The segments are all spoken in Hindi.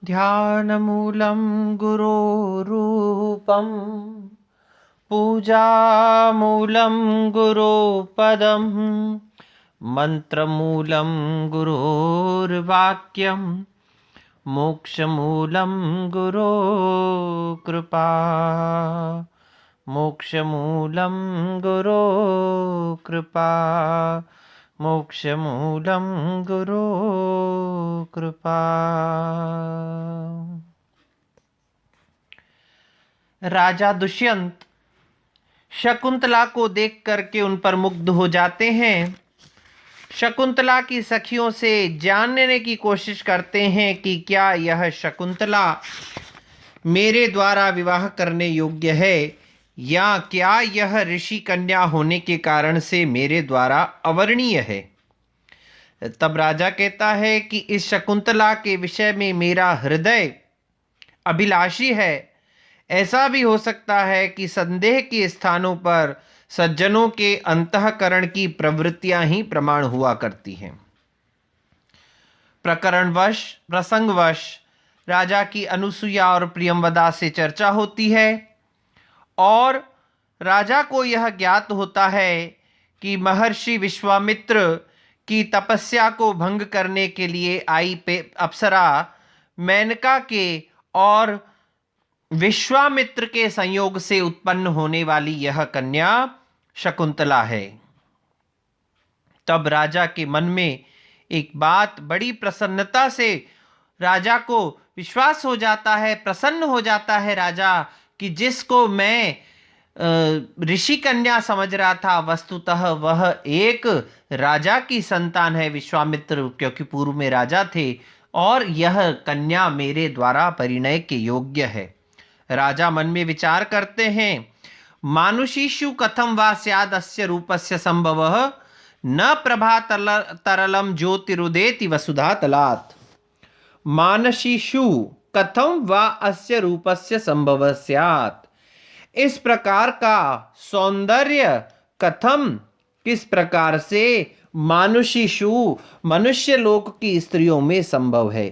ध्यानमूलं गुरोरूपं पूजामूलं गुरोपदं मन्त्रमूलं गुरोर्वाक्यं मोक्षमूलं गुरो कृपा मोक्षमूलं गुरो कृपा मोक्षमूलं गुरो कृपा। राजा दुष्यंत शकुंतला को देख करके उन पर मुग्ध हो जाते हैं। शकुंतला की सखियों से जानने की कोशिश करते हैं कि क्या यह शकुंतला मेरे द्वारा विवाह करने योग्य है या क्या यह ऋषि कन्या होने के कारण से मेरे द्वारा अवर्णीय है। तब राजा कहता है कि इस शकुंतला के विषय में मेरा हृदय अभिलाषी है। ऐसा भी हो सकता है कि संदेह के स्थानों पर सज्जनों के अंतःकरण की प्रवृत्तियां ही प्रमाण हुआ करती हैं। प्रकरणवश प्रसंगवश राजा की अनुसुईया और प्रियंवदा से चर्चा होती है और राजा को यह ज्ञात होता है कि महर्षि विश्वामित्र की तपस्या को भंग करने के लिए आई अप्सरा मेनका के और विश्वामित्र के संयोग से उत्पन्न होने वाली यह कन्या शकुंतला है। तब राजा के मन में एक बात बड़ी प्रसन्नता से राजा को विश्वास हो जाता है, प्रसन्न हो जाता है राजा कि जिसको मैं ऋषि कन्या समझ रहा था वस्तुतः वह एक राजा की संतान है, विश्वामित्र, क्योंकि पूर्व में राजा थे और यह कन्या मेरे द्वारा परिणय के योग्य है। राजा मन में विचार करते हैं, मानुषीषु कथम वा स्याद अस्य रूपस्य संभवः न प्रभा तरलम ज्योतिरुदेति वसुधा तलात्। मानसीषु कथम वा अस्य रूपस्य संभवः स्यात्। इस प्रकार का सौंदर्य कथम, किस प्रकार से मानुषीषु मनुष्य लोक की स्त्रियों में संभव है।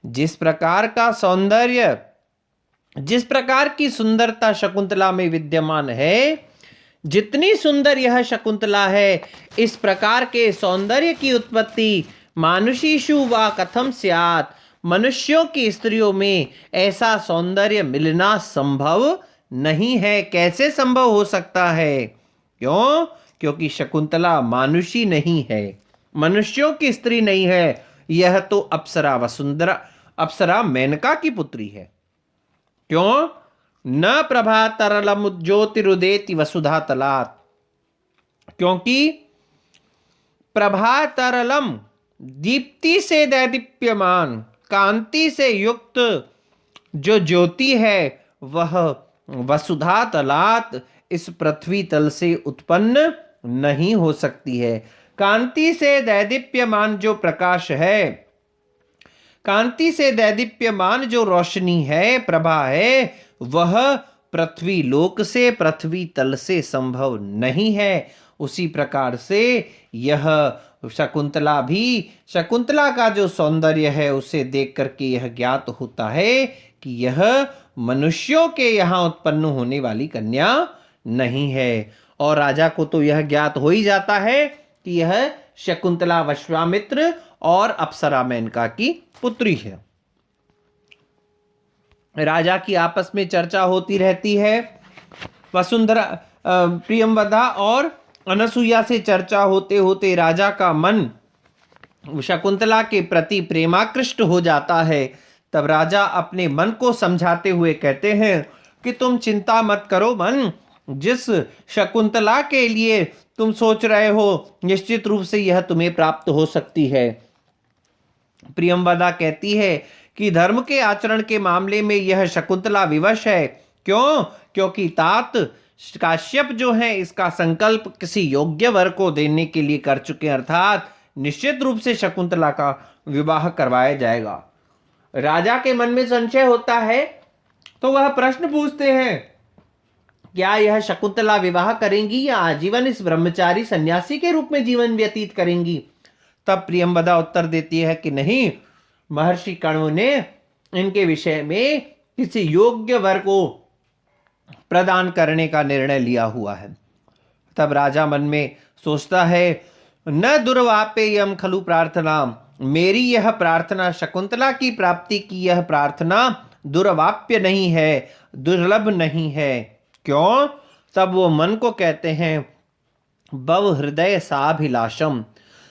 जिस प्रकार का सौंदर्य, जिस प्रकार की सुंदरता शकुंतला में विद्यमान है, जितनी सुंदर यह शकुंतला है, इस प्रकार के सौंदर्य की उत्पत्ति मानुषीषु वा कथम स्यात्, मनुष्यों की स्त्रियों में ऐसा सौंदर्य मिलना संभव नहीं है। कैसे संभव हो सकता है? क्यों? क्योंकि शकुंतला मानुषी नहीं है, मनुष्यों की स्त्री नहीं है। यह तो अप्सरा वसुंधरा, अप्सरा मेनका की पुत्री है। क्यों? न प्रभा तरलम ज्योतिरुदेति वसुधा तलात्, क्योंकि प्रभा तरलम दीप्ति से दैदीप्यमान, कांति से युक्त जो ज्योति है वह वसुधा तलात्, इस पृथ्वी तल से उत्पन्न नहीं हो सकती है। कांति से दैदीप्यमान जो प्रकाश है, कांति से दैदीप्यमान जो रोशनी है, प्रभा है, वह पृथ्वी लोक से, पृथ्वी तल से संभव नहीं है। उसी प्रकार से यह शकुंतला भी, शकुंतला का जो सौंदर्य है उसे देख करके यह ज्ञात होता है कि यह मनुष्यों के यहाँ उत्पन्न होने वाली कन्या नहीं है। और राजा को तो यह ज्ञात हो ही जाता है कि यह शकुंतला विश्वामित्र और अप्सरा मेनका की पुत्री है। राजा की आपस में चर्चा होती रहती है। वसुंधरा, प्रियंवदा और अनसुईया से चर्चा होते होते राजा का मन शकुंतला के प्रति प्रेमाकृष्ट हो जाता है। तब राजा अपने मन को समझाते हुए कहते हैं कि तुम चिंता मत करो मन, जिस शकुंतला के लिए तुम सोच रहे हो निश्चित रूप से यह तुम्हें प्राप्त हो सकती है। प्रियंवदा कहती है कि धर्म के आचरण के मामले में यह शकुंतला विवश है। क्यों? क्योंकि तात काश्यप जो है इसका संकल्प किसी योग्य वर को देने के लिए कर चुके हैं, अर्थात निश्चित रूप से शकुंतला का विवाह करवाया जाएगा। राजा के मन में संशय होता है तो वह प्रश्न पूछते हैं, क्या यह शकुंतला विवाह करेंगी या आजीवन इस ब्रह्मचारी सन्यासी के रूप में जीवन व्यतीत करेंगी? तब प्रियंवदा उत्तर देती है कि नहीं, महर्षि कण्व ने इनके विषय में किसी योग्य वर को प्रदान करने का निर्णय लिया हुआ है। तब राजा मन में सोचता है, न दुर्वापेयम खलु प्रार्थना, मेरी यह प्रार्थना, शकुंतला की प्राप्ति की यह प्रार्थना दुर्वाप्य नहीं है, दुर्लभ नहीं है। क्यों? तब वो मन को कहते हैं, बव हृदय साभिलाषम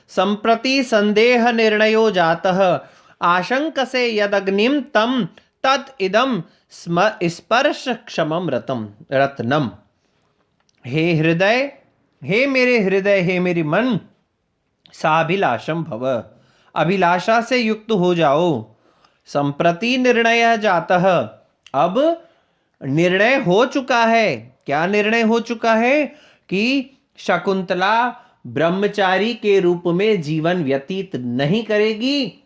संप्रति संदेह निर्णयो जातः, आशंक से यदग्निम तम तत् इदम स्पर्श क्षमम रत्नम। हे हृदय, हे मेरे हृदय, हे मेरी मन, साभिलाषम भव, अभिलाषा से युक्त हो जाओ। संप्रति निर्णय जातः, अब निर्णय हो चुका है। क्या निर्णय हो चुका है? कि शकुंतला ब्रह्मचारी के रूप में जीवन व्यतीत नहीं करेगी।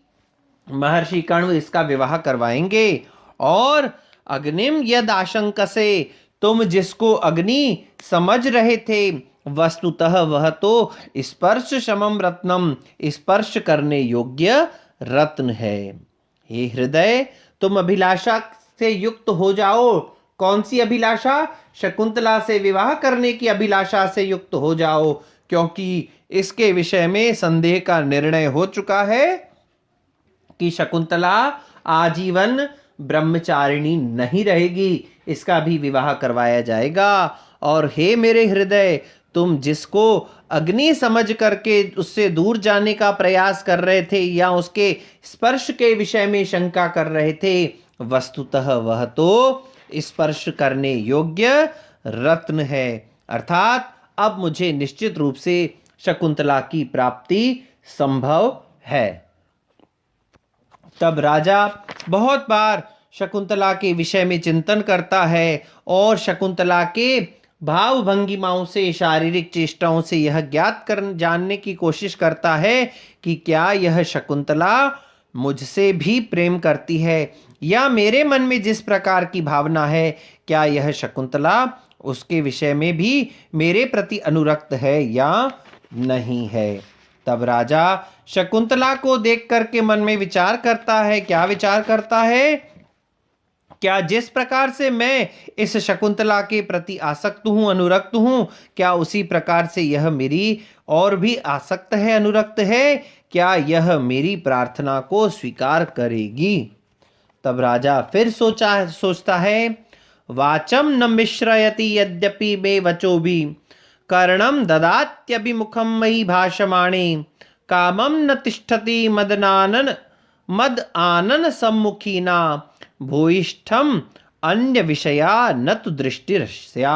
महर्षि कण्व इसका विवाह करवाएंगे। और अग्निम यद आशंक से, तुम जिसको अग्नि समझ रहे थे, वस्तुतः वह तो स्पर्श समम रत्नम, स्पर्श करने योग्य रत्न है। हे हृदय, तुम अभिलाषा से युक्त हो जाओ। कौन सी अभिलाषा? शकुंतला से विवाह करने की अभिलाषा से युक्त हो जाओ, क्योंकि इसके विषय में संदेह का निर्णय हो चुका है कि शकुंतला आजीवन ब्रह्मचारिणी नहीं रहेगी, इसका भी विवाह करवाया जाएगा। और हे मेरे हृदय, तुम जिसको अग्नि समझ करके उससे दूर जाने का प्रयास कर रहे थे या उसके स्पर्श के विषय में शंका कर रहे थे, वस्तुतः वह तो स्पर्श करने योग्य रत्न है। अर्थात अब मुझे निश्चित रूप से शकुंतला की प्राप्ति संभव है। तब राजा बहुत बार शकुंतला के विषय में चिंतन करता है और शकुंतला के भाव भंगिमाओं से, शारीरिक चेष्टाओं से यह ज्ञात कर जानने की कोशिश करता है कि क्या यह शकुंतला मुझसे भी प्रेम करती है, या मेरे मन में जिस प्रकार की भावना है, क्या यह शकुंतला उसके विषय में भी मेरे प्रति अनुरक्त है या नहीं है। तब राजा शकुंतला को देख करके मन में विचार करता है। क्या विचार करता है? क्या जिस प्रकार से मैं इस शकुंतला के प्रति आसक्त हूं, अनुरक्त हूं, क्या उसी प्रकार से यह मेरी और भी आसक्त है, अनुरक्त है? क्या यह मेरी प्रार्थना को स्वीकार करेगी? तब राजा फिर सोचता है, वाचम न मिश्रयति यद्यपि मे वचो भी, कर्णम ददात्यभिमुखम मयि भाषमाणे, कामम न तिष्ठति मद आनन सम्मुखीना, भूयिष्ठम अन्य विषया न तु दृष्टिरस्या।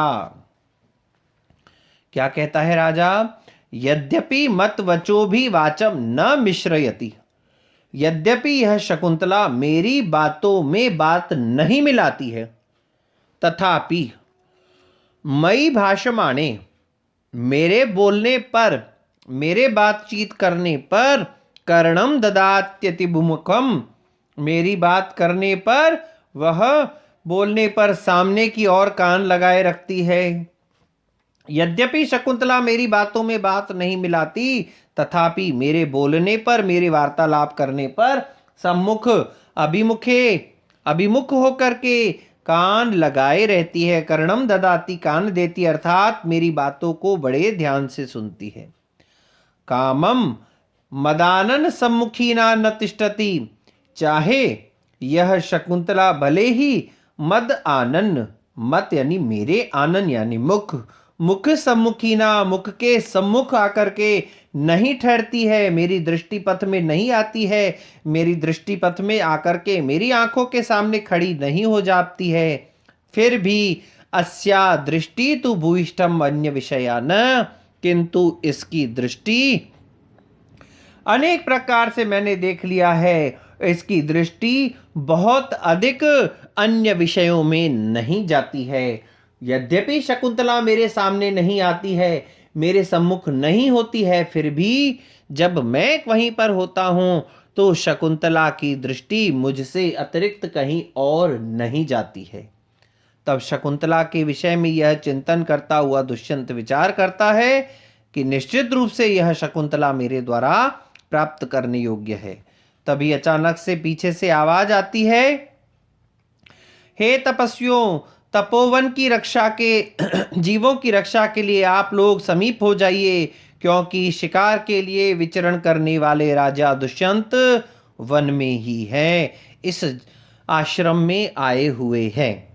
क्या कहता है राजा? यद्यपि मत वचो भी वाचम न मिश्रयति, यद्यपि यह शकुंतला मेरी बातों में बात नहीं मिलाती है, तथापि मई भाषमाणे, मेरे बोलने पर, मेरे बातचीत करने पर, कर्णम ददात्यतिमुखम, मेरी बात करने पर वह बोलने पर सामने की ओर कान लगाए रखती है। यद्यपि शकुंतला मेरी बातों में बात नहीं मिलाती, तथापि मेरे बोलने पर, मेरे वार्तालाप करने पर सम्मुख अभिमुख होकर के कान लगाए रहती है। कर्णम ददाती, कान देती, अर्थात मेरी बातों को बड़े ध्यान से सुनती है। कामम मदानन सम्मुखी न तिष्ठति, चाहे यह शकुंतला भले ही मद आनन, मत यानी मेरे, आनन यानी मुख सम्मुखी ना, मुख के सम्मुख आकर के नहीं ठहरती है, मेरी दृष्टि पथ में नहीं आती है, मेरी दृष्टि पथ में आकर के मेरी आंखों के सामने खड़ी नहीं हो जाती है। फिर भी अस्या दृष्टि तु भूयिष्ठम अन्य विषया न, किंतु इसकी दृष्टि अनेक प्रकार से मैंने देख लिया है, इसकी दृष्टि बहुत अधिक अन्य विषयों में नहीं जाती है। यद्यपि शकुंतला मेरे सामने नहीं आती है, मेरे सम्मुख नहीं होती है, फिर भी जब मैं वहीं पर होता हूं तो शकुंतला की दृष्टि मुझसे अतिरिक्त कहीं और नहीं जाती है। तब शकुंतला के विषय में यह चिंतन करता हुआ दुष्यंत विचार करता है कि निश्चित रूप से यह शकुंतला मेरे द्वारा प्राप्त करने योग्य है। तभी अचानक से पीछे से आवाज आती है, हे तपस्वियों, तपोवन की रक्षा के जीवों की रक्षा के लिए आप लोग समीप हो जाइए, क्योंकि शिकार के लिए विचरण करने वाले राजा दुष्यंत वन में ही हैं, इस आश्रम में आए हुए हैं।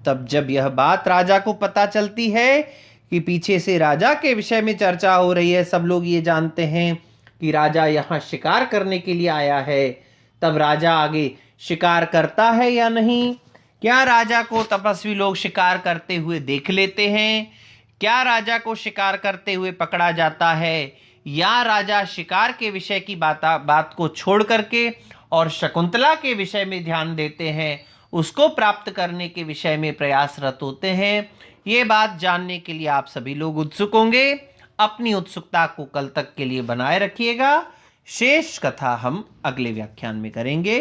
तब जब यह बात राजा को पता चलती है कि पीछे से राजा के विषय में चर्चा हो रही है, सब लोग ये जानते हैं कि राजा यहाँ शिकार करने के लिए आया है, तब राजा आगे शिकार करता है या नहीं? क्या राजा को तपस्वी लोग शिकार करते हुए देख लेते हैं? क्या राजा को शिकार करते हुए पकड़ा जाता है, या राजा शिकार के विषय की बात को छोड़ करके और शकुंतला के विषय में ध्यान देते हैं, उसको प्राप्त करने के विषय में प्रयासरत होते हैं? ये बात जानने के लिए आप सभी लोग उत्सुक होंगे। अपनी उत्सुकता को कल तक के लिए बनाए रखिएगा। शेष कथा हम अगले व्याख्यान में करेंगे।